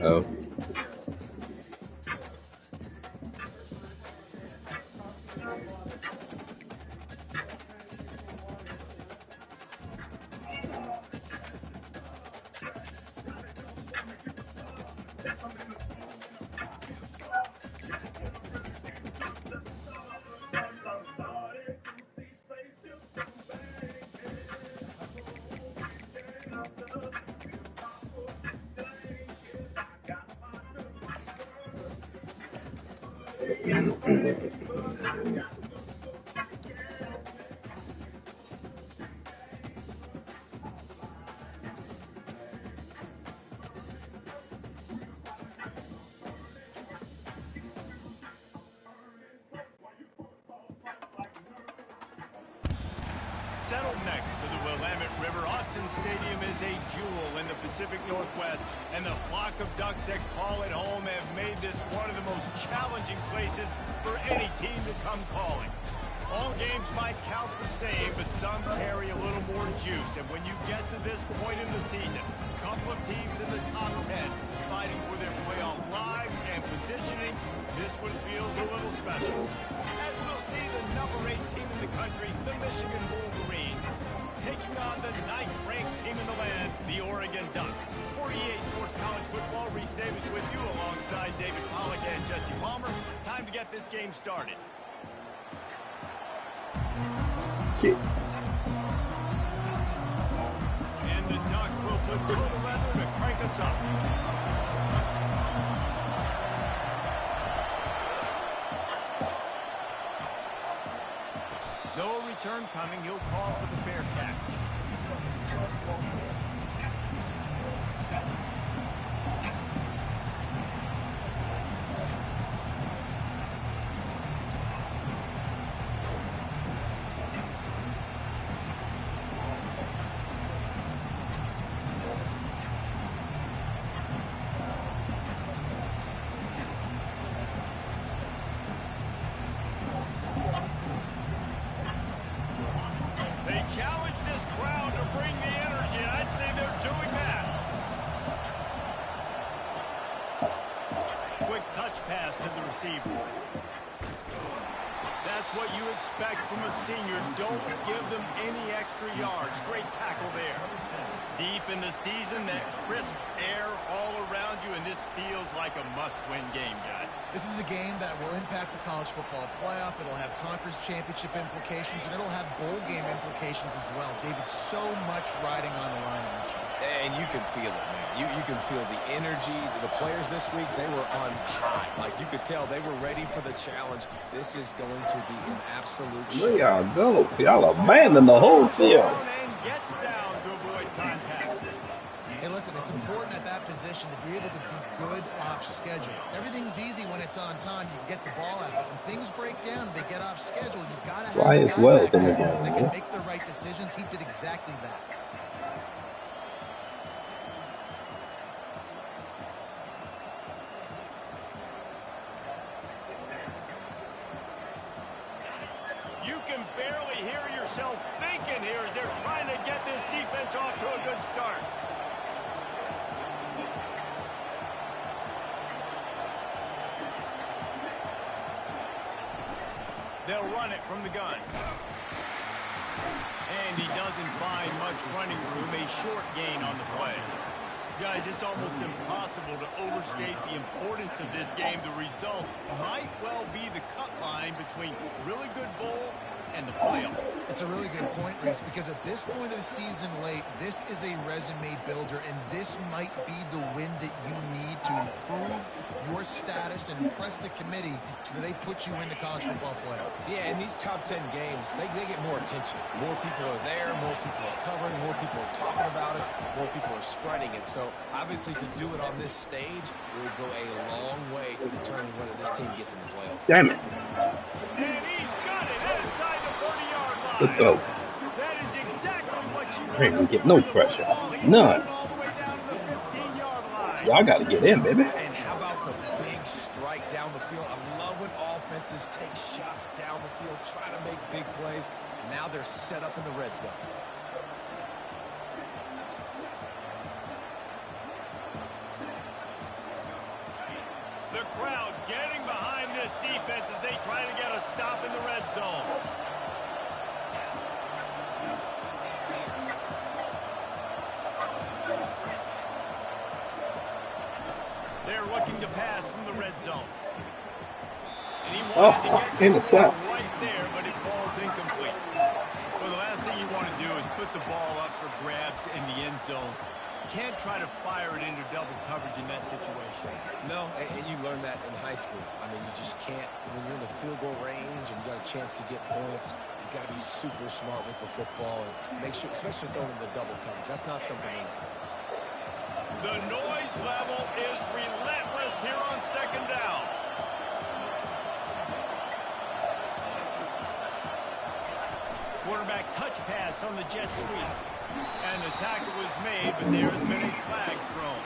Oh. Settled next to the Willamette River, Autzen Stadium is a jewel in the Pacific Northwest, and the flock of Ducks that call it home have made this one of the most challenging places for any team to come calling. All games might count the same, but some carry a little more juice, and when you get to this point in the season, a couple of teams in the top 10 fighting for their playoff lives and positioning, this one feels a little special. As we'll see the number 8 team in the country, the Michigan Wolverines, taking on the 9th-ranked team in the land, the Oregon Ducks. For EA Sports College Football, Reese Davis with you alongside David Pollack and Jesse Palmer. Time to get this game started. Kick. And the Ducks will put total leather to crank us up. No return coming. He'll call for the fair catch. Challenge this crowd to bring the energy, and I'd say they're doing that. Quick touch pass to the receiver. That's what you expect from a senior. Don't give them any extra yards. Great tackle there. Deep in the season, that crisp air all around you, and this feels like a must-win game, guys. This is a game that will impact the college football playoff. It'll have conference championship implications, and it'll have bowl game implications as well. David, so much riding on the line in this one. And you can feel it, man. You can feel the energy. The players this week, they were on high. Like, you could tell they were ready for the challenge. This is going to be an absolute show. There y'all go. Y'all abandoned the whole field. And gets down to avoid contact. Hey, listen, it's important at that position to be able to be good off schedule. Everything's easy when it's on time. You can get the ball out. But when things break down, they get off schedule. You've got to have Why a is guy Wells back in the there game, that man? can make the right decisions. He did exactly that. You can barely hear yourself thinking here as they're trying to get this defense off to a good start. They'll run it from the gun. And he doesn't find much running room, a short gain on the play. Guys, it's almost impossible to overstate the importance of this game. The result might well be the cut line between really good bowl and the playoffs. It's a really good point, Reese, because at this point of the season late, this is a resume builder, and this might be the win that you need to improve your status and impress the committee so that they put you in the college football playoff. Yeah, in these top 10 games, they get more attention. More people are there, more people are covering, more people are talking about it, more people are spreading it. So, obviously, to do it on this stage will go a long way to determine whether this team gets in the playoff. Damn it. And he's got it inside the 40-yard line. Let's go. That is exactly what you I ain't want gonna get to no do with the pressure. football. He's None. got it all the way down to the 15-yard line. Y'all got to get in, baby. And how about the big strike down the field? I love when offenses take shots down the field, try to make big plays. Now they're set up in the red zone. The crowd getting behind this defense as they try to get a stop in the red zone. They're looking to pass from the red zone. And he wanted to get the score right there, but it falls incomplete. Well, the last thing you want to do is put the ball up for grabs in the end zone. Can't try to fire it into double coverage in that situation. No, and you learn that in high school. I mean, you just can't, when you're in the field goal range and you got a chance to get points, you got to be super smart with the football and make sure, especially throwing in the double coverage. That's not something you can. The noise level is relentless here on second down. Quarterback touch pass on the jet sweep. And the tackle was made, but there has been a flag thrown.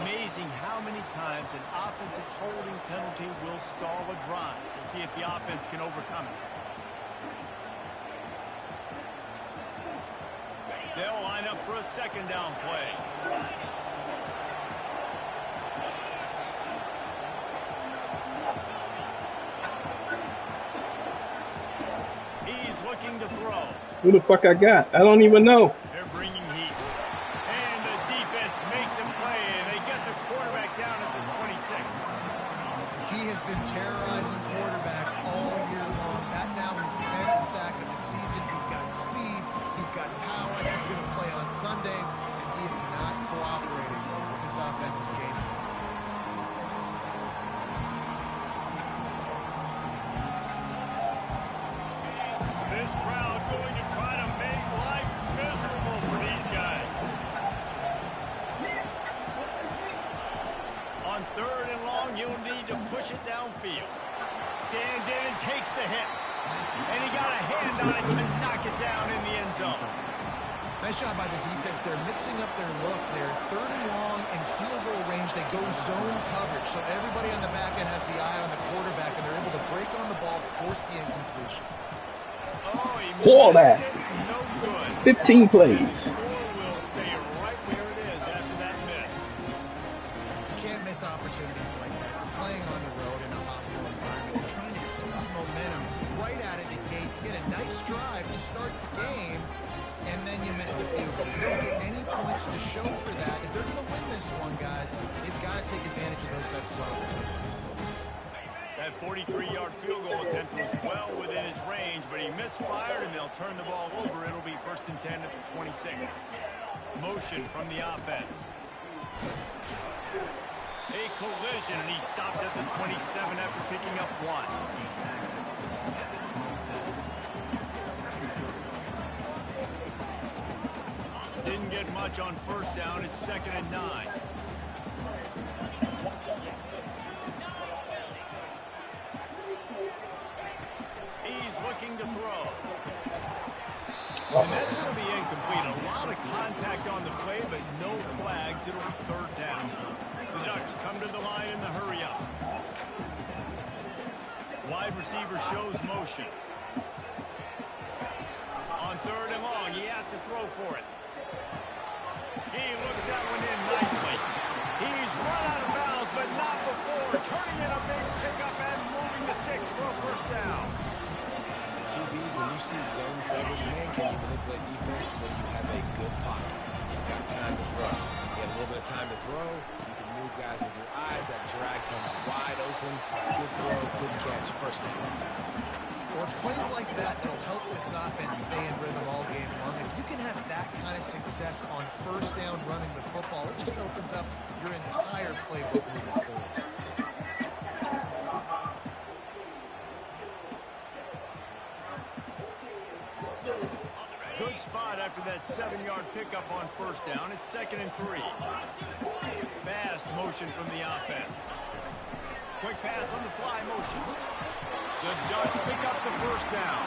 Amazing how many times an offensive holding penalty will stall a drive. We'll see if the offense can overcome it. They'll line up for a second down play. He's looking to throw. Who the fuck I got? I don't even know. They're bringing heat. And the defense makes a play, and they get the quarterback down at the 26. He has been terrorizing quarterbacks all year long. That now his 10th sack of the season. He's got speed. He's got power. He's going to play on Sundays, and he is not cooperating with this offense's game. This crowd going to try to make life miserable for these guys. On third and long, you'll need to push it downfield. Stands in and takes the hit. And he got a hand on it to knock it down in the end zone. Nice job by the defense. They're mixing up their look. They're third and long and field goal range. They go zone coverage. So everybody on the back end has the eye on the quarterback, and they're able to break on the ball, force the incompletion. Pour that. No good. 15 plays. The score will stay right where it is after that miss. You can't miss opportunities like that. You're playing on the road in a hostile environment. You're trying to seize momentum right out of the gate. You get a nice drive to start the game, and then you miss the field goal. You don't get any points to show for that. If they're going to win this one, guys, they've got to take advantage of those types of opportunities. That 43-yard field goal attempt was well within his range, but he misfired, and they'll turn the ball over. It'll be 1st and 10 at the 26. Motion from the offense. A collision, and he stopped at the 27 after picking up 1. Didn't get much on first down. It's 2nd and 9. Looking to throw. And that's going to be incomplete. A lot of contact on the play, but no flags. It'll be 3rd down. The Ducks come to the line in the hurry up. Wide receiver shows motion. On 3rd and long, he has to throw for it. He looks that one in nicely. He's run out of bounds, but not before. Turning in a big pickup and moving the sticks for a 1st down. QBs, when you see zone coverage, man, can you manipulate defense when you have a good pocket? You've got time to throw. You get a little bit of time to throw. You can move guys with your eyes. That drag comes wide open. Good throw, good catch, 1st down. Well, it's plays like that that'll help this offense stay in rhythm all game long. If you can have that kind of success on 1st down running the football, it just opens up your entire playbook moving forward. Good spot after that 7-yard pickup on 1st down. It's 2nd and 3. Fast motion from the offense. Quick pass on the fly motion. The Ducks pick up the 1st down.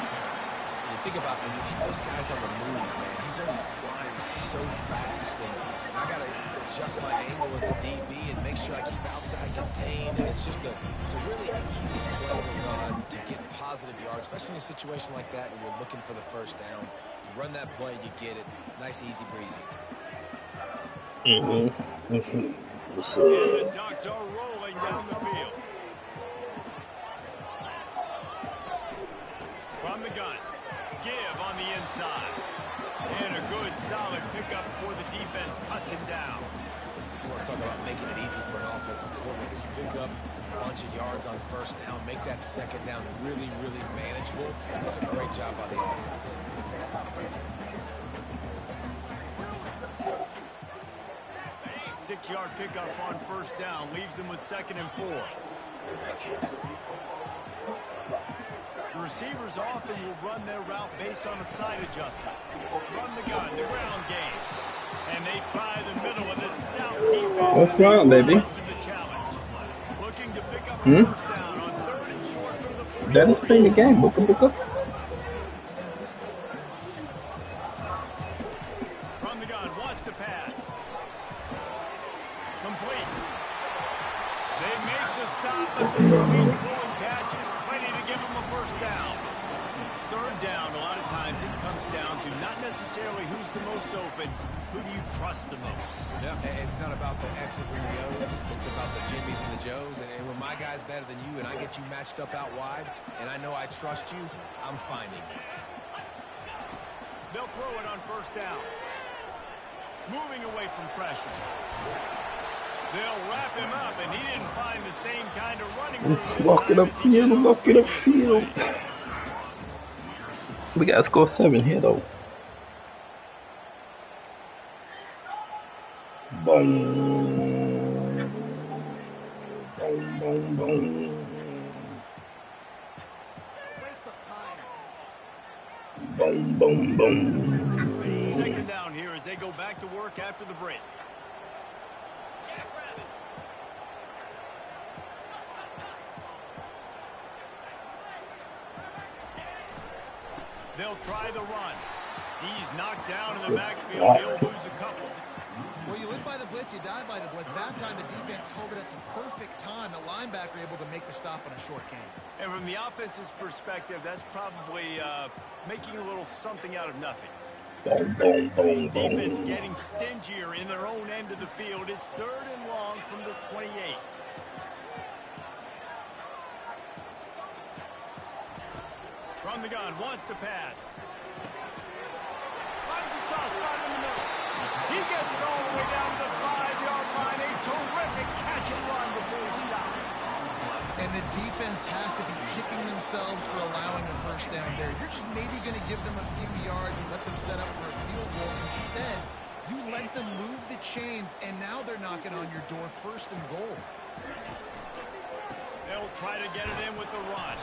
You think about when you need those guys on the move, man. He's already flying so fast, and I got to adjust my angle as a DB and make sure I keep outside contained. And it's just it's a really easy play to run to get positive yards, especially in a situation like that when you're looking for the 1st down. You run that play, you get it. Nice, easy breezy. What's And the up? Ducks are rolling down the field. From the gun, give on the inside. And a good, solid pickup before the defense cuts him down. You want to talk about making it easy for an offensive coordinator. You pick up a bunch of yards on first down, make that second down really, really manageable. That's a great job by the offense. Six-yard pickup on first down leaves them with 2nd and 4. The receivers often will run their route based on a side adjustment. Run the gun, the ground game. And they try the middle of this stout defense. What's wrong, baby? The challenge. Looking to pick up a first down on 3rd and short from the 43. That is playing the game. Booker, booker. From the gun, wants to pass. Complete. They make the stop, but the sweet pulling catch is plenty to give them a first down. 3rd down, a lot of times it comes down to not necessarily who's the most open, who do you trust the most? Yeah, it's not about the X's and the O's. It's about the Jimmys and the Joes. And when my guy's better than you and I get you matched up out wide and I know I trust you, I'm finding you. They'll throw it on first down. Moving away from pressure. They'll wrap him up, and he didn't find the same kind of running room this Walk it time up as he did field. on Walk it up previous field. play. We gotta score 7 here though. Boom. Boom, boom, boom. Boom, boom, boom. 2nd down here as they go back to work after the break. They'll try the run. He's knocked down in the backfield. He'll lose a couple. Well, you live by the blitz, you die by the blitz. That time the defense called it at the perfect time. The linebacker able to make the stop on a short game. And from the offense's perspective, that's probably making a little something out of nothing. Boom, boom, boom, Defense boom. getting stingier in their own end of the field. It's 3rd and long from the 28. From the gun, wants to pass. Finds a soft spot in the middle. He gets it all the way down to the 5-yard line. A terrific catch and run before he stops. And the defense has to be kicking themselves for allowing the first down there. You're just maybe going to give them a few yards and let them set up for a field goal. Instead, you let them move the chains, and now they're knocking on your door 1st and goal. They'll try to get it in with the run.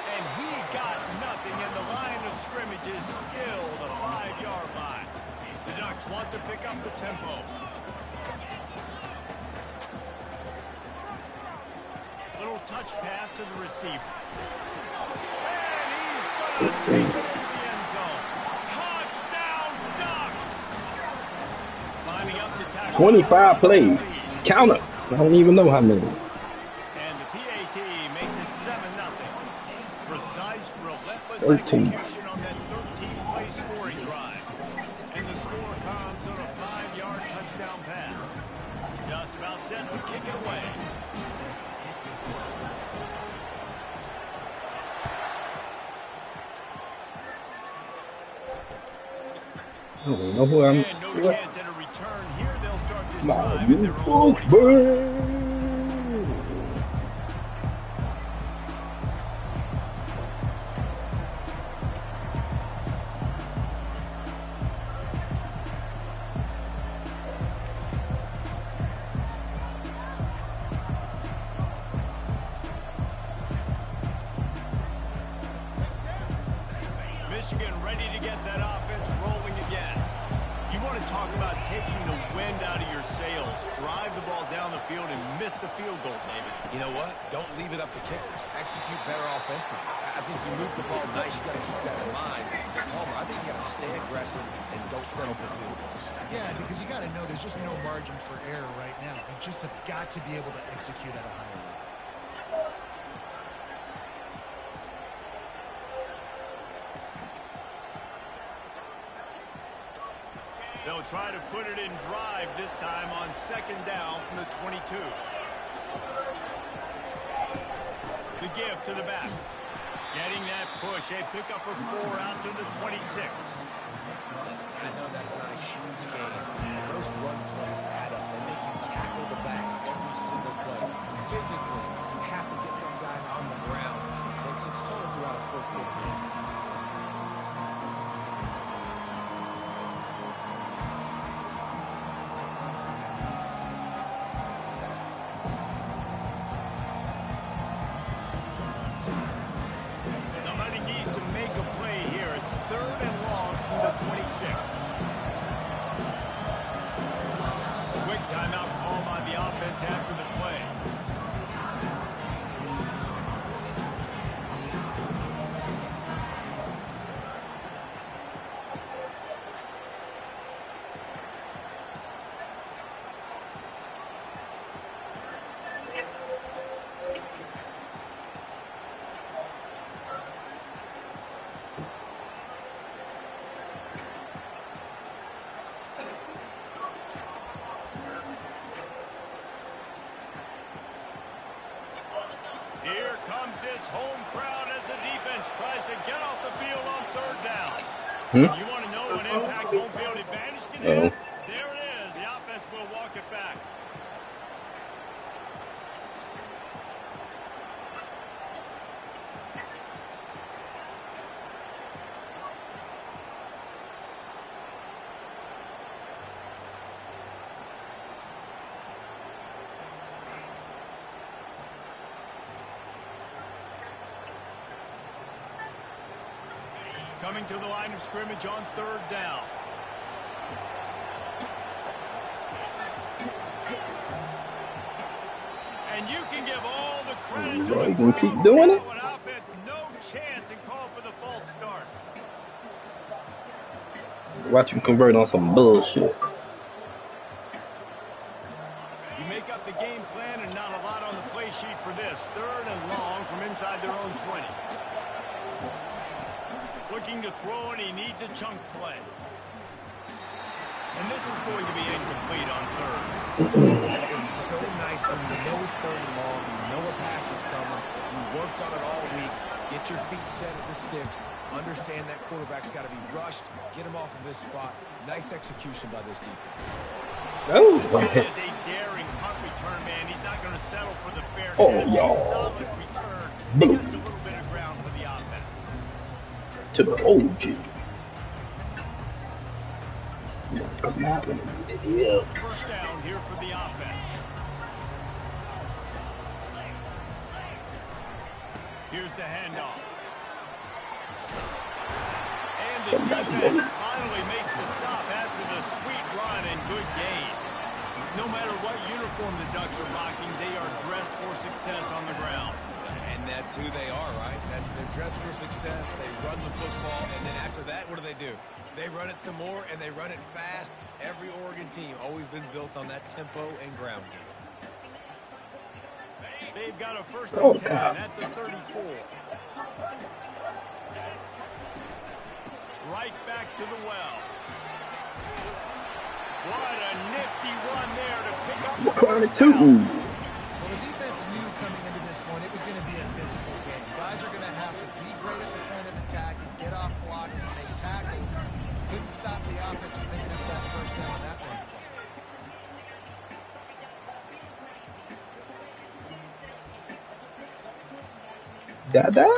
And he got nothing, and the line of scrimmage is still the 5-yard line. The Ducks want to pick up the tempo. Little touch pass to the receiver. And he's going to take it into the end zone. Touchdown, Ducks! Lining up to tackle. 25 plays. Count it. I don't even know how many. And the PAT makes it 7-0. Precise, relentless 13. execution on that 13-play scoring drive. And the score comes on a 5-yard touchdown pass. Just about set to kick it away. I don't know who I'm. And no chance at a return here. They'll start this My drive at their beautiful own 40. bird. Michigan ready to get that offense rolling again. You want to talk about taking the wind out of your sails. Drive the ball down the field and miss the field goal, David. You know what? Don't leave it up to kickers. Execute better offensively. I think you move the ball nice. You got to keep that in mind. But Palmer, I think you got to stay aggressive and don't settle for field goals. Yeah, because you got to know there's just no margin for error right now. You just have got to be able to execute at a higher level. They'll try to put it in drive this time on second down from the 22. The give to the back. Getting that push. A pickup of 4 out to the 26. I know that's not a huge gain, but those run plays add up. They make you tackle the back every single play. Physically, you have to get some guy on the ground. It takes its toll throughout a fourth quarter game. After the play. Here comes this home crowd as the defense tries to get off the field on third down. You want to know what impact home field advantage can have? There it is. The offense will walk it back. Coming to the line of scrimmage on third down. And you can give all the credit to the crowd. Keep doing it. Offense, no chance and call for the false start. Watch him convert on some bullshit. You make up the game plan and not a lot on the play sheet for this. Third and long from inside their own 20. Looking to throw, and he needs a chunk play. And this is going to be incomplete on third. It's so nice when you know it's third and long, you know a pass is coming, you worked on it all week, get your feet set at the sticks, understand that quarterback's got to be rushed, get him off of his spot. Nice execution by this defense. Oh, this is a daring punt return, man. He's not going to settle for the fair catch. Solid return. He gets a little bit of ground for the offense. To the OG. First down here for the offense. Here's the handoff. And the defense finally makes the stop after the sweet run and good gain. No matter what uniform the Ducks are rocking, they are dressed for success on the ground. And that's who they are, right? They're dressed for success. They run the football, and then after that, what do? They run it some more, and they run it fast. Every Oregon team always been built on that tempo and ground game. They've got a first and 10 at the 34. Right back to the well. What a nifty run there to pick up the first down. Well, the defense knew coming into this one it was going to be a physical game. Guys are going to have to be great at the point of attack and get off blocks and make tackles. Couldn't stop the offense from picking up that first down on that one. Dada?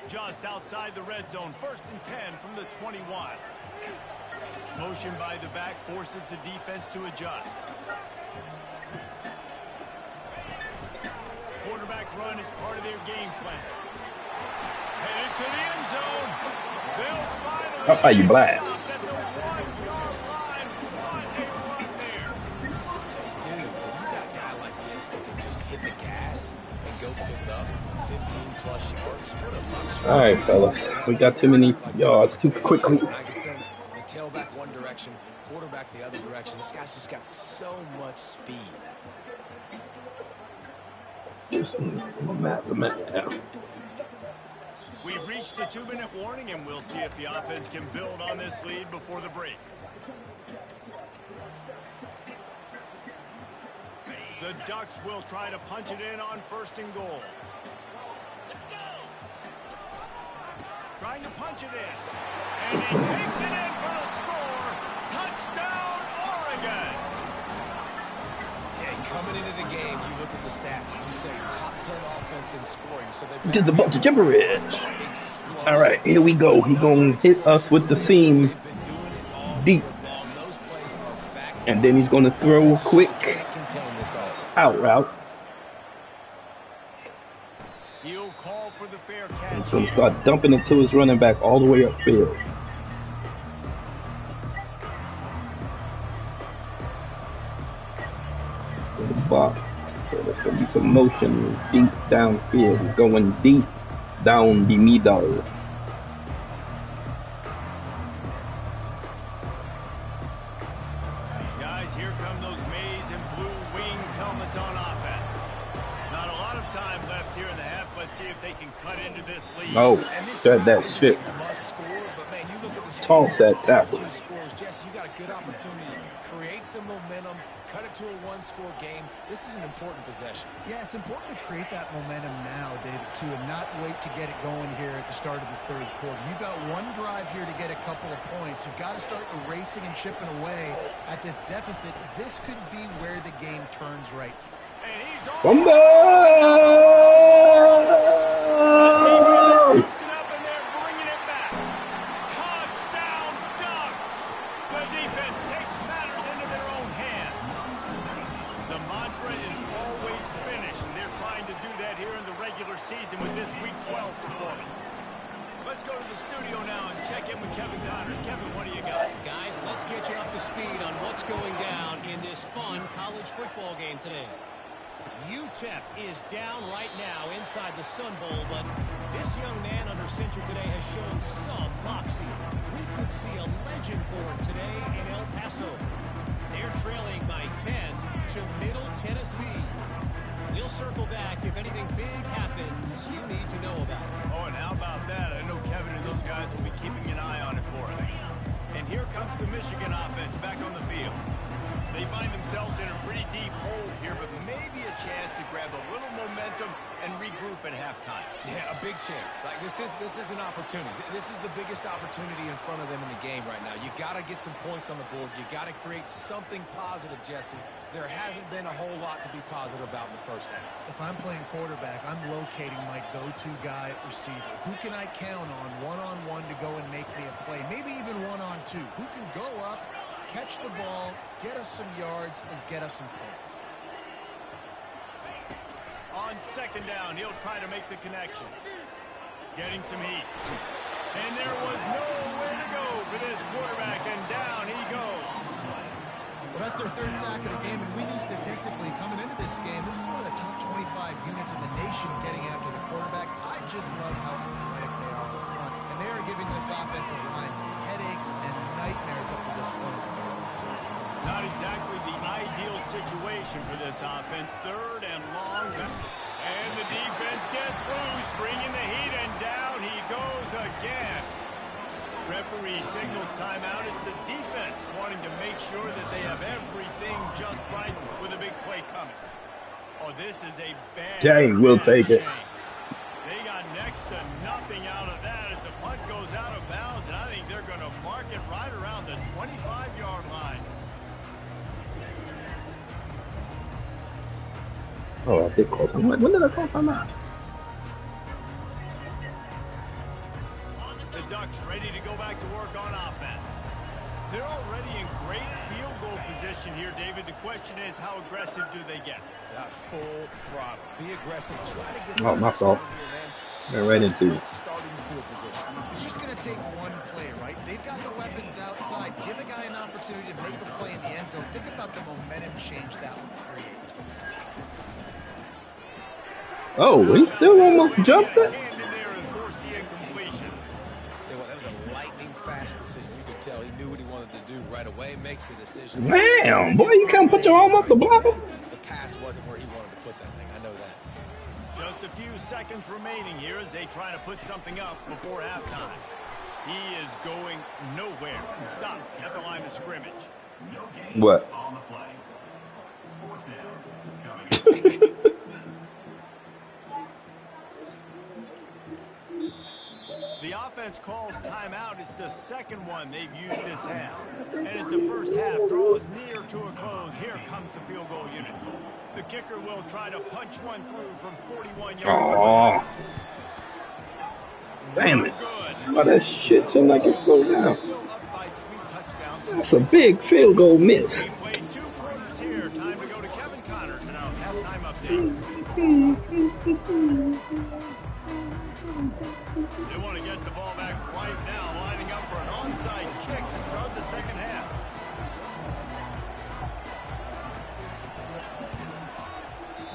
Just outside the red zone, first and 10 from the 21. Motion by the back forces the defense to adjust. Quarterback run is part of their game plan. Headed to the end zone. They'll finally That's how you blast. at the 1-yard line. What a run there. Dude, when you got a guy like this that can just hit the gas and go pick up 15-plus yards, what a luxury. All right, fellas. We got too many yards too quickly. I could send the tailback one direction, quarterback the other direction. This guy's just got so much speed. The map. We've reached the 2-minute warning, and we'll see if the offense can build on this lead before the break. The Ducks will try to punch it in on 1st and goal. Trying to punch it in. And he takes it in for the score. Touchdown, Oregon! Yeah, coming into the game, you look at the stats. You say top 10 offense in scoring. So they've Just a bunch of gibberish. All right, here we go. He gonna hit us with the seam deep. And then he's gonna throw a quick out route. He'll call for the fair catch. He's gonna start dumping it to his running back all the way upfield. To the box. So there's gonna be some motion deep downfield. He's going deep down the middle. Guys, here come those maize and blue winged helmets on offense. Not a lot of time left here in the half. Let's see if they can cut into this lead. Oh, said that shit. Toss that tackle. Jesse, you got a good opportunity to create some momentum, cut it to a one-score game. This is an important possession. Yeah, it's important to create that momentum now, David, too, and not wait to get it going here at the start of the 3rd quarter. You've got one drive here to get a couple of points. You've got to start erasing and chipping away at this deficit. This could be where the game turns right here. And he's on. Rumble! Season with this Week 12 performance. Let's go to the studio now and check in with Kevin Connors. Kevin, what do you got? Guys, let's get you up to speed on what's going down in this fun college football game today. UTEP is down right now inside the Sun Bowl, but this young man under center today has shown some moxie. We could see a legend born today in El Paso. They're trailing by 10 to Middle Tennessee. We'll circle back if anything big happens you need to know about. Oh, and how about that? I know Kevin and those guys will be keeping an eye on it for us. And here comes the Michigan offense back on the field. They find themselves in a pretty deep hole here, but maybe a chance to grab a little momentum and regroup at halftime. Yeah, a big chance. Like this is an opportunity. This is the biggest opportunity in front of them in the game right now. You got to get some points on the board. You got to create something positive, Jesse. There hasn't been a whole lot to be positive about in the first half. If I'm playing quarterback, I'm locating my go-to guy at receiver. Who can I count on one-on-one to go and make me a play? Maybe even one-on-two. Who can go up, catch the ball, get us some yards, and get us some points? On 2nd down, he'll try to make the connection. Getting some heat. And there was nowhere to go for this quarterback, and down he goes. Well, that's their 3rd sack of the game, and we knew statistically coming into this game, this is one of the top 25 units in the nation getting after the quarterback. I just love how athletic they are up front, and they are giving this offensive line headaches and nightmares up to this point. Not exactly the ideal situation for this offense. 3rd and long. And the defense gets loose, bringing the heat, and down he goes again. Referee signals timeout. It's the defense wanting to make sure that they have everything just right with a big play coming. Oh, this is a bad... Dang, we'll take it. They got next to nothing out of that as the punt goes out of bounds, and I think they're going to mark it right around the 25-yard line. Oh, I did call time. When did I call time out? The Ducks ready to go back to work on offense. They're already in great field goal position here, David. The question is, how aggressive do they get? Full throttle. Be aggressive. Try to get Oh, my fault. They're right into it. Starting field position. It's just going to take one play, right? They've got the weapons outside. Give a guy an opportunity to make a play in the end zone. Think about the momentum change that would create. Oh, he still almost jumped it. Hand in there and force the incompletion. Tell you what, that was a lightning fast decision. You could tell he knew what he wanted to do right away. Makes the decision. Damn, boy, you can't put your arm up the block. The pass wasn't where he wanted to put that thing. I know that. Just just a few seconds remaining here as they try to put something up before halftime. He is going nowhere. Stop at the line of scrimmage. What? The offense calls timeout. It's the second one they've used this half. And as the first half draws near to a close, here comes the field goal unit. The kicker will try to punch one through from 41 yards. Oh, damn it. Oh, that shit seemed like it slowed down. That's a big field goal miss. We played 2 quarters here. Time to go to Kevin Connors and our halftime update. They want to get the ball back right now, lining up for an onside kick to start the second half.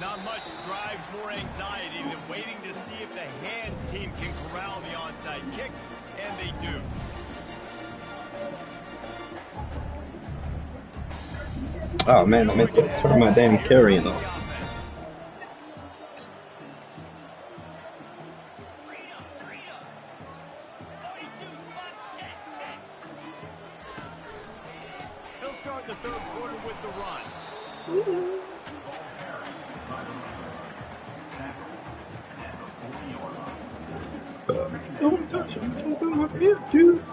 Not much drives more anxiety than waiting to see if the hands team can corral the onside kick, and they do. Oh man, I meant to turn my damn carrying off. He'll start the third quarter with the run. Don't touch my juice.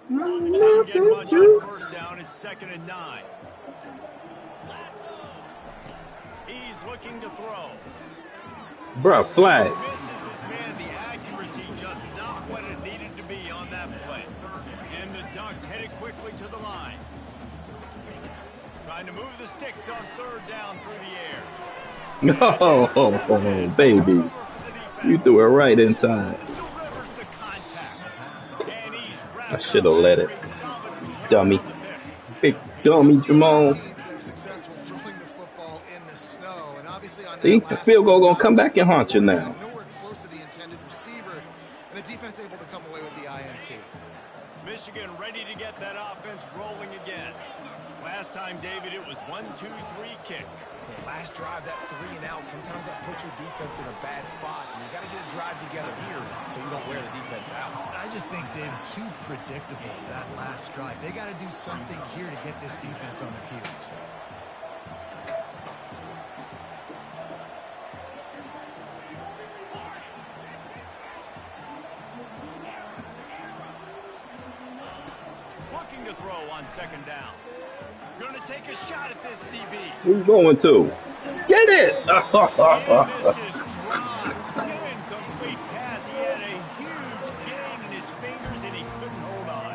Not getting much on first down. It's 2nd and 9. He's looking to throw. Bruh, flag. Misses his man. The accuracy just not what it needed to be on that play. And the Ducks headed quickly to the line. Trying to move the sticks on 3rd down through the air. Oh, baby. You threw it right inside. Delivers the contact. And he's I should have let it. Dummy. Big dummy, Jamal. See, the field goal gonna come back and haunt you now. Nowhere close to the intended receiver, and the defense able to come away with the INT. Michigan ready to get that offense rolling again. Last time, David, it was 1-2-3 kick. Yeah, last drive, that 3 and out, sometimes that puts your defense in a bad spot. And you got to get a drive together here so you don't wear the defense out. I just think, David, too predictable, that last drive. They got to do something here to get this defense on their heels. Looking to throw on 2nd down. Going to take a shot at this DB. Who's going to? Get it! And this is dropped. Incomplete pass. He had a huge gain in his fingers, and he couldn't hold on.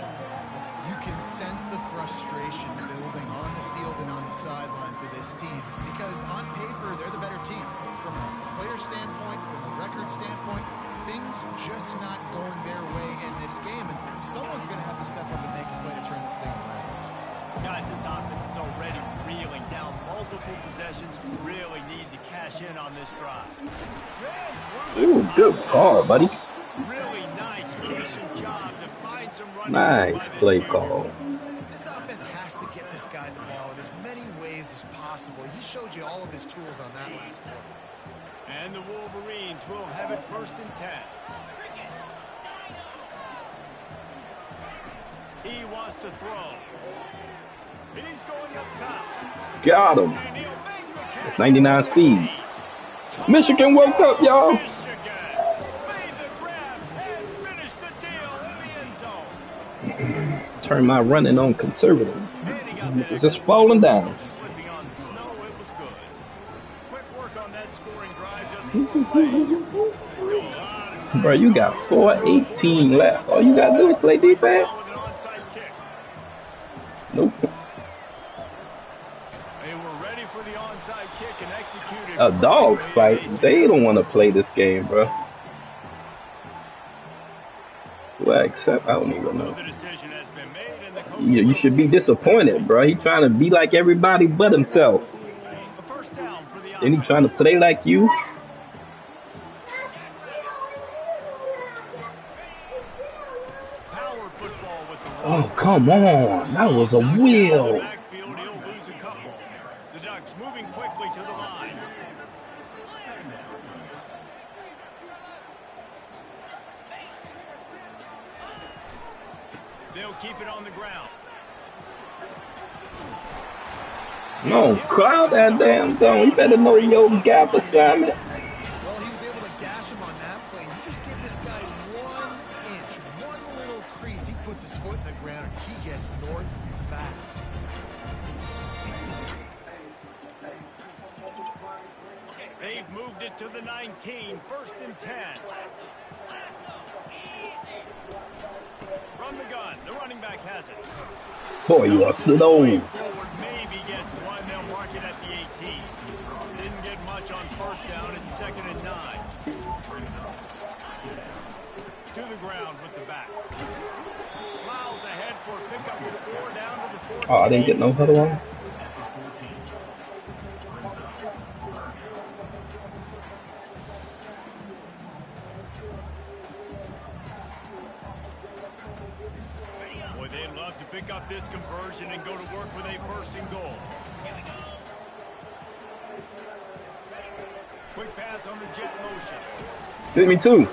You can sense the frustration building on the field and on the sideline for this team because on paper, they're the better team. From a player standpoint, from a record standpoint, things just not going their way in this game, and someone's going to have to step up and make a play to turn this thing around. Guys, this offense is already reeling down multiple possessions. Really need to cash in on this drive. Ooh, good call, buddy. Really nice, patient job to find some running. Nice play call. This offense has to get this guy the ball in as many ways as possible. He showed you all of his tools on that last play. And the Wolverines will have it 1st and 10. He wants to throw. He's going up top. Got him. And he'll make the catch. 99 speed. Michigan woke up, y'all. Michigan made the grab and finished the deal in the end zone. Turn my running on conservative. And he got that It's just falling down. slipping on the snow. It was good. Quick work on that scoring drive. Just 4 plays. Still a lot of time. Bro, you got 4:18 left. All you gotta do is play defense. With an onside kick. Nope. They were ready for the onside kick and executed. A dog fight. They don't want to play this game, bro. Well, except I don't even So know. the decision has been made, and the coach You should be disappointed, bro. He trying to be like everybody but himself. a 1st down for the And he offense. trying to play like you. come on. That was a wheel. Backfield, he'll lose a couple. The Ducks moving quickly to the line. They'll keep it on the ground. No, crowd that damn zone. You better know your gap assignment. Well, he was able to gash him on that play. You just give this guy 1 inch, one little crease. He puts his foot in the ground, and he gets north fast. They've moved it to the 19, 1st and 10. From the gun, the running back has it. Boy, you are slow. Forward maybe gets one, they'll mark it at the 18. Didn't get much on 1st down, it's 2nd and 9. To the ground with the back. Miles ahead for a pickup of 4 down to the 14. Oh, I didn't get no huddle on. Boy, they'd love to pick up this conversion and go to work with a 1st and goal. Quick pass on the jet motion. Hit me too.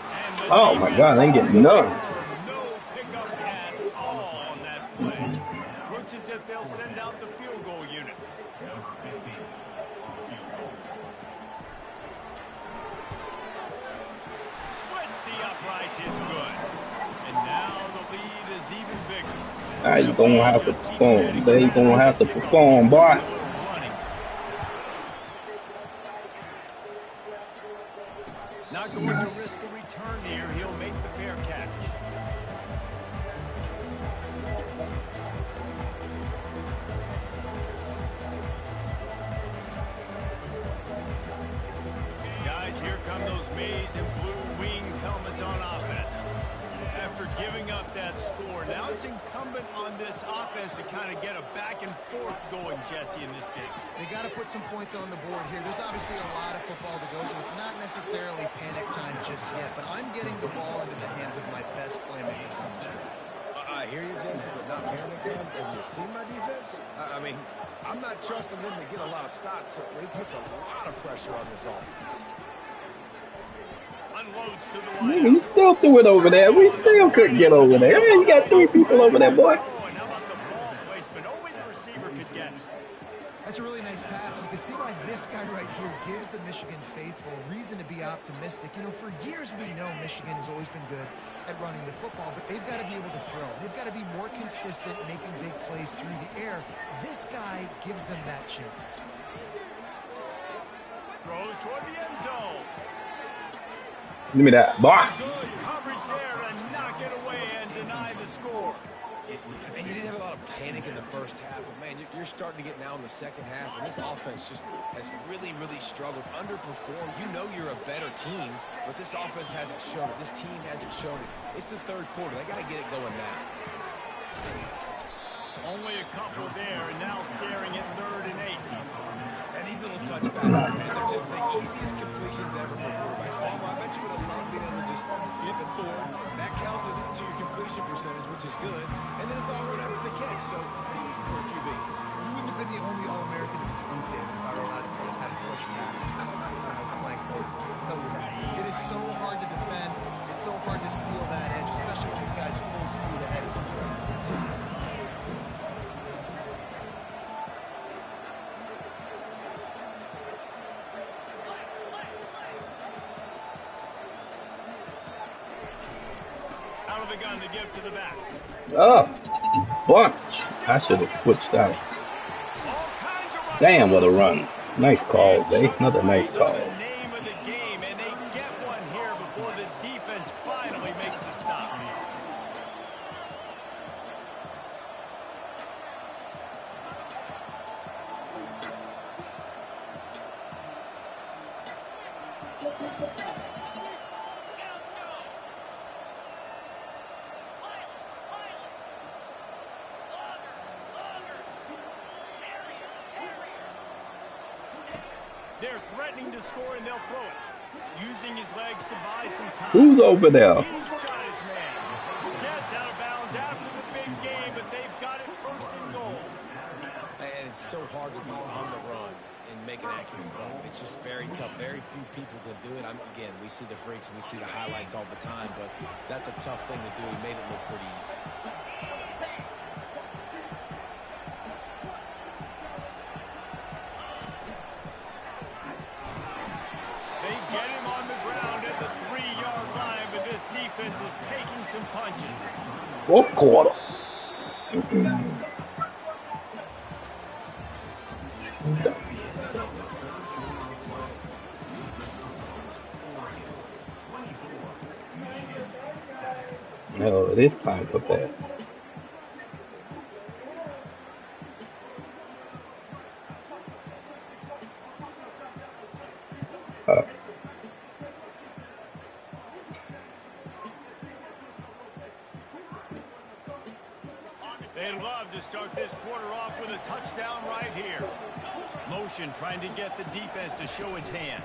Oh my God, I ain't getting none. No pickup at all on that play. Looks as if they'll send out the field goal unit. Splits the uprights, it's good. And now the lead is even bigger. Now you gonna have to perform. They gonna have to perform, boy. Not going to risk a return here. He'll make the fair catch. Guys, here come those maize and blue wing helmets on offense. After giving up that score, now it's incumbent on this offense to kind of get a back and forth going, Jesse, in this game. They got to put some points on the board here. There's obviously a lot of football to go, so it's not necessarily panic time just yet, but I'm getting the ball into the hands of my best playmakers in this one. I hear you, Jesse, but not panic time. Have you seen my defense? I mean, I'm not trusting them to get a lot of stops, so it puts a lot of pressure on this offense. Unloads to the Nigga, line. you still threw it over there. We still couldn't get over there. I mean, you got 3 people over there, boy. Oh, and how about the ball placement? Only the receiver could get it. That's a really nice pass. You can see why this guy right here gives the Michigan faithful reason to be optimistic. You know, for years we know Michigan has always been good at running the football, but they've got to be able to throw. They've got to be more consistent making big plays through the air. This guy gives them that chance. Throws toward the end zone. Give me that, boy. Good coverage there to knock it away and deny the score. And you didn't have a lot of panic in the 1st half, but man, you're starting to get now in the 2nd half, and this offense just has really, really struggled, underperformed. You know you're a better team, but this offense hasn't shown it. This team hasn't shown it. It's the 3rd quarter. They got to get it going now. Only a couple there, and now staring at 3rd and 8. And these little touch passes, man, they're just the easiest completions ever for quarterbacks. Paul, I bet you would have loved being able to just flip it forward. That counts as to your completion percentage, which is good. And then it's all right after the catch, so pretty easy for a QB. You wouldn't have been the only All-American in this booth, David, if I were allowed to call it having push passes. I was playing forward. I'll tell you that. It is so hard to defend. It's so hard to seal that edge, especially when this guy's full speed ahead. Out of the gun to give to the back. Oh, bunch. I should have switched out. All kinds of Damn, what a run. Nice calls, eh? Another nice call. The name of the game, and they get one here before the defense finally makes the stop. They're threatening to score, and they'll throw it. Using his legs to buy some time. Who's over there? He's got his man. Gets out of bounds after the big game, but they've so hard to be on the run and make an accurate throw. It's just very tough. Very few people can do it. Again, we see the freaks and we see the highlights all the time, but that's a tough thing to do. He made it look pretty easy. They get him on the ground at the 3-yard line, but this defense is taking some punches. Fourth quarter. No, it is time for that. They'd love to start this quarter off with a touchdown right here. Motion trying to get the defense to show his hand.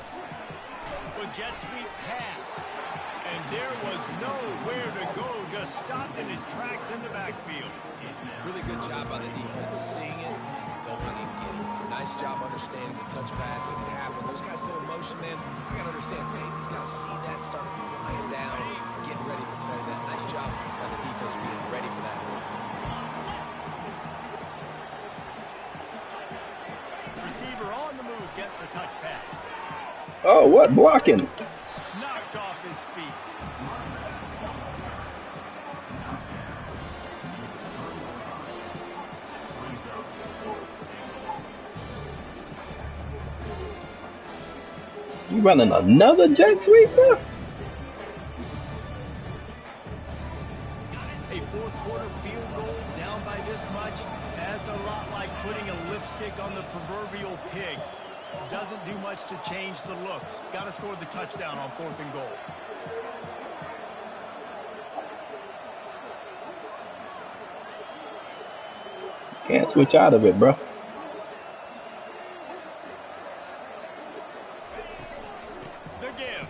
A jet sweep pass. And there was nowhere to go, just stopped in his tracks in the backfield. Really good job by the defense, seeing it and going and getting it. Nice job understanding the touch pass. It can happen. Those guys go in motion, man. I got to understand, safety's got to see that, start flying down, getting ready to play that. Nice job by the defense being ready for that play. Receiver on the move gets the touch pass. Oh, what blocking? Knocked off his feet. You running another jet sweep there? A fourth quarter field goal down by this much. That's a lot like putting a lipstick on the proverbial pig. Doesn't do much to change the looks. Got to score the touchdown on 4th and goal. Can't switch out of it, bro. The give.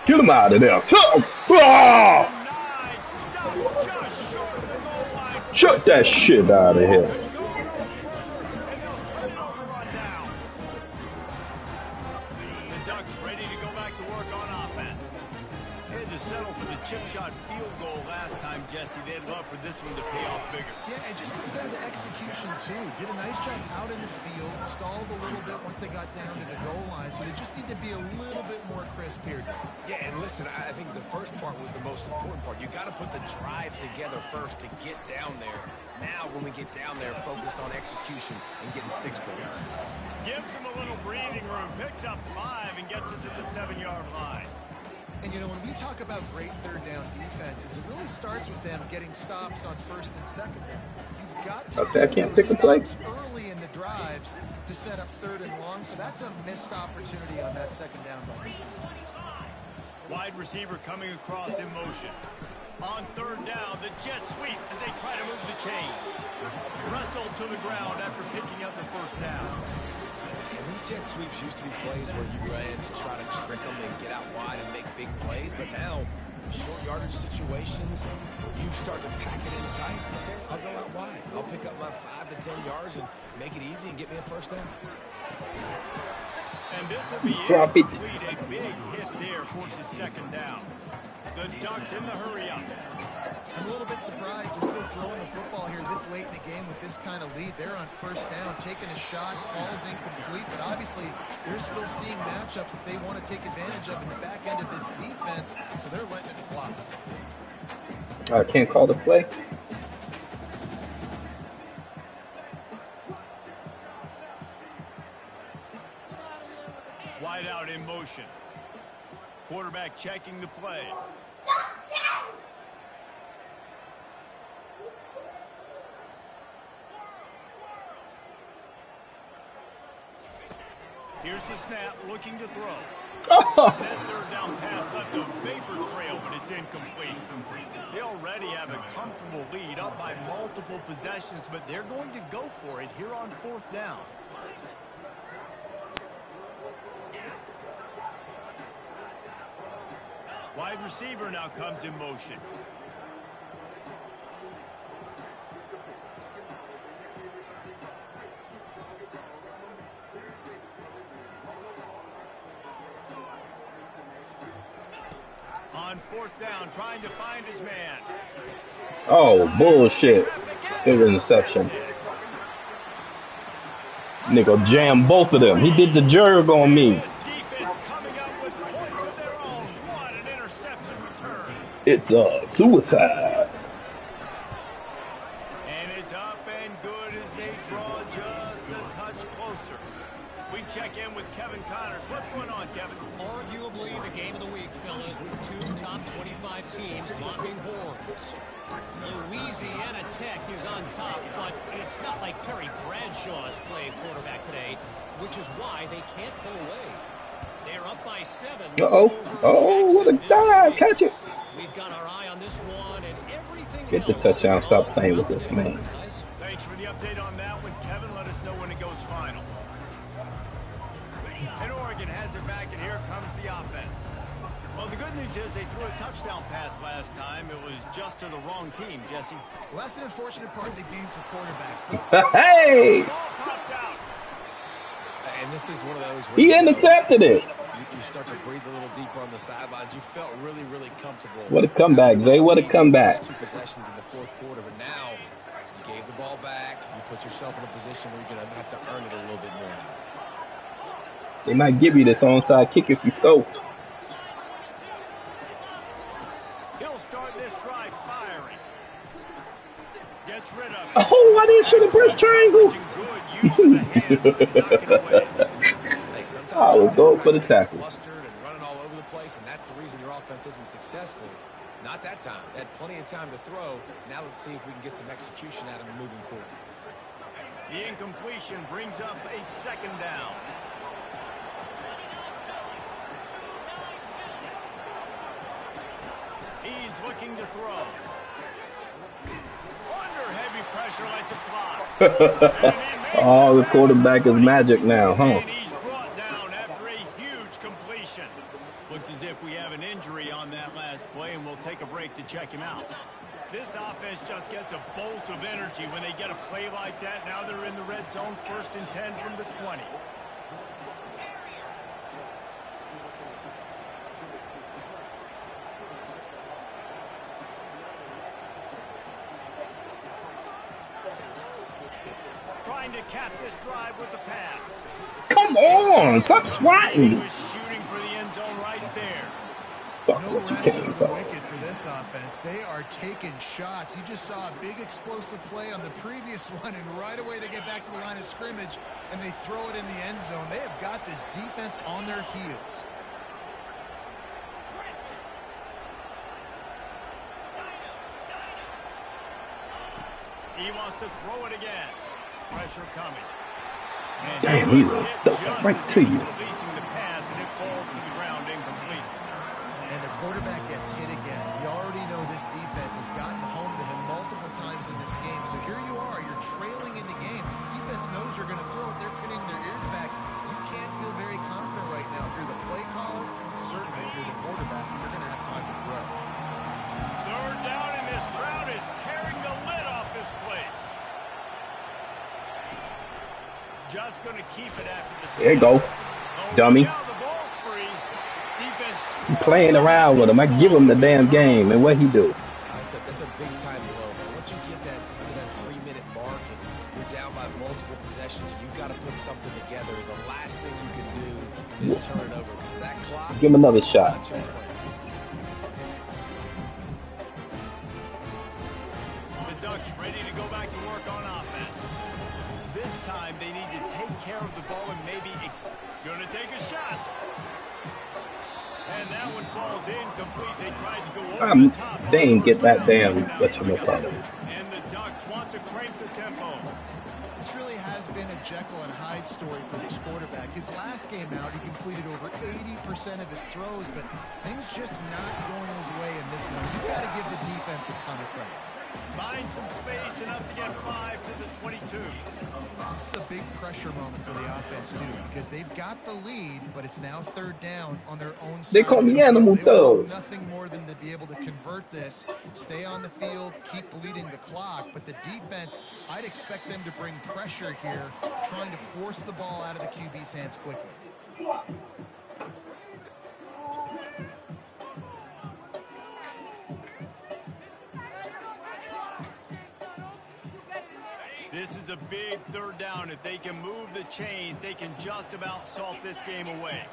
Get him out of there. Denied. Stop just short of the goal line. Shut that shit out of here. Chip shot field goal last time, Jesse. They'd love for this one to pay off bigger. Yeah, it just comes down to execution, too. Did a nice job out in the field, stalled a little bit once they got down to the goal line, so they just need to be a little bit more crisp here. Yeah, and listen, I think the first part was the most important part. You got to put the drive together first to get down there. Now, when we get down there, focus on execution and getting 6 points. Gives him a little breathing room, picks up 5 and gets it to the 7-yard line. And, you know, when we talk about great third down defenses, it really starts with them getting stops on 1st and 2nd down. You've got to I can't pick a play early in the drives to set up 3rd and long, so that's a missed opportunity on that 2nd down by this defense. Wide receiver coming across in motion. On 3rd down, the jet sweep as they try to move the chains. Wrestled to the ground after picking up the 1st down. And these jet sweeps used to be plays where you ran to try to trick them and get out wide and make big plays, but now, short yardage situations, you start to pack it in tight. Okay, I'll go out wide. I'll pick up my 5 to 10 yards and make it easy and get me a 1st down. And this will be Drop it. incomplete. A big hit there forces 2nd down. The Ducks in the hurry-up. I'm a little bit surprised they're still throwing the football here this late in the game with this kind of lead. They're on 1st down, taking a shot, falls incomplete, but obviously they're still seeing matchups that they want to take advantage of in the back end of this defense, so they're letting it fly. I can't call the play. Wide out in motion. Quarterback checking the play. Here's the snap, looking to throw. That 3rd down pass left a vapor trail, but it's incomplete. They already have a comfortable lead, up by multiple possessions, but they're going to go for it here on 4th down. Wide receiver now comes in motion. on 4th down, trying to find his man. Oh, bullshit. It was an interception. Nigga jammed both of them. He did the jerk on me. This defense coming up with points of their own. What an interception return. It's a suicide. And it's up and good as they draw just a touch closer. We check in with Kevin Connors. What's going on, Kevin? Arguably the game of the week, fellas, with two top 25 teams locking horns. Louisiana Tech is on top, but it's not like Terry Bradshaw's playing quarterback today, which is why they can't pull away. They're up by 7. Uh-oh. Oh, what a dive. Catch it. We've got our eye on this one, and everything Get the touchdown. Stop playing with this, man. Thanks for the update on that one, Kevin. Let us know when it goes final. And Oregon has it back, and here comes the offense. Well, the good news is they threw a touchdown pass last time. It was just to the wrong team, Jesse. Well, that's an unfortunate part of the game for quarterbacks. Hey! Ball popped out. And this is one of those where He intercepted it. you start to breathe a little deeper on the sidelines. You felt really, really comfortable. What a comeback, Zay. What a comeback. Two possessions in the 4th quarter, but now you gave the ball back. You put yourself in a position where you're going to have to earn it a little bit more now. They might give you this onside kick if you scope. He'll start this drive firing. Gets rid of it. Oh, I didn't shoot a press triangle. Good use of the hands to knock it away. Hey, sometimes I was going for the tackle. flustered and running all over the place, and that's the reason your offense isn't successful. Not that time. They had plenty of time to throw. Now let's see if we can get some execution out of them moving forward. The incompletion brings up a 2nd down. He's looking to throw. Under heavy pressure, lets it fly. Oh, the quarterback is magic now, huh? And he's brought down after a huge completion. Looks as if we have an injury on that last play, and we'll take a break to check him out. This offense just gets a bolt of energy when they get a play like that. Now they're in the red zone, 1st and 10 from the 20. Trying to cap this drive with the pass. Come on, stop He swatting. was shooting for the end zone right there. Fuck No what you rest kicking for the for. wicked for this offense. They are taking shots. You just saw a big explosive play on the previous one, and right away they get back to the line of scrimmage, and they throw it in the end zone. They have got this defense on their heels. He wants to throw it again. Pressure coming. And Damn, he he was was hit stuck just right as to he was you. releasing the pass, and it falls to the ground incomplete. And the quarterback gets hit again. We already know this defense has gotten home to him multiple times in this game. So here you are, you're trailing in the game. Defense knows you're going to throw it. They're pinning their ears back. You can't feel very confident right now. If you're the play caller, certainly if you're the quarterback, you're going to have time to throw. 3rd down, and this crowd is tearing the lid off this place. Just going to keep it after the There you go, dummy. Now the ball's free. Defense. You playing around with him. I give him the damn game, and what he do? That's a big time blow. Once you get that under that 3-minute mark and you're down by multiple possessions, you've got to put something together. The last thing you can do is turn it over because that clock. Give him another shot. Not your friend. The Ducks ready to go back to work on offense. This time they need to take care of the ball and maybe gonna take a shot. And that one falls incomplete. They tried to go over the top. They ain't get that damn whatchamacallit. And the Ducks want to crank the tempo. This really has been a Jekyll and Hyde story for this quarterback. His last game out, he completed over 80% of his throws, but things just not going his way in this one. You've got to give the defense a ton of credit. Find some space, enough to get 5 to the 22. This is a big pressure moment for the offense, too, because they've got the lead, but it's now 3rd down on their own side. They call me Animal They want Thug. nothing more than to be able to convert this, stay on the field, keep bleeding the clock, but the defense, I'd expect them to bring pressure here, trying to force the ball out of the QB's hands quickly. This is a big third down. If they can move the chains, they can just about salt this game away.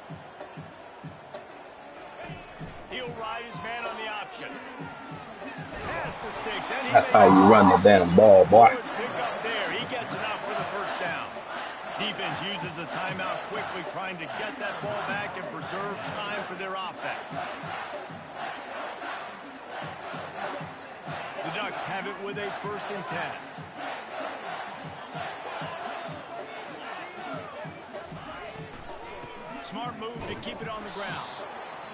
He'll ride his man on the option. Pass the sticks, and That's how you run the damn ball, boy. Pick up there. He gets enough for the first down. Defense uses a timeout quickly, trying to get that ball back and preserve time for their offense. The Ducks have it with a 1st and 10. Smart move to keep it on the ground.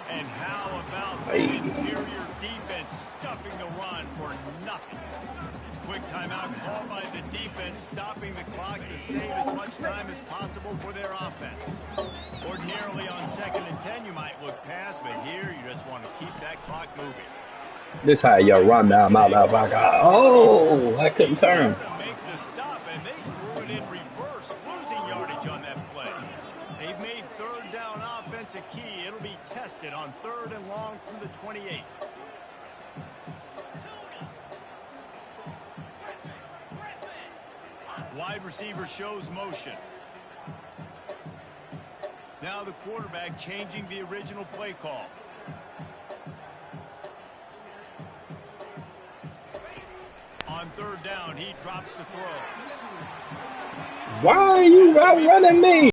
And how about the interior defense stuffing the run for nothing? Quick timeout called by the defense, stopping the clock to save as much time as possible for their offense. Ordinarily on 2nd and 10, you might look past, but here you just want to keep that clock moving. This how you run down my motherfucker. Oh, I couldn't turn. Make the stop, and they threw it in reverse, losing yardage on that play. They've made 3rd down offense a key. It'll be tested on 3rd and long from the 28. Wide receiver shows motion. Now the quarterback changing the original play call. On 3rd down, he drops the throw. Why are you outrunning me?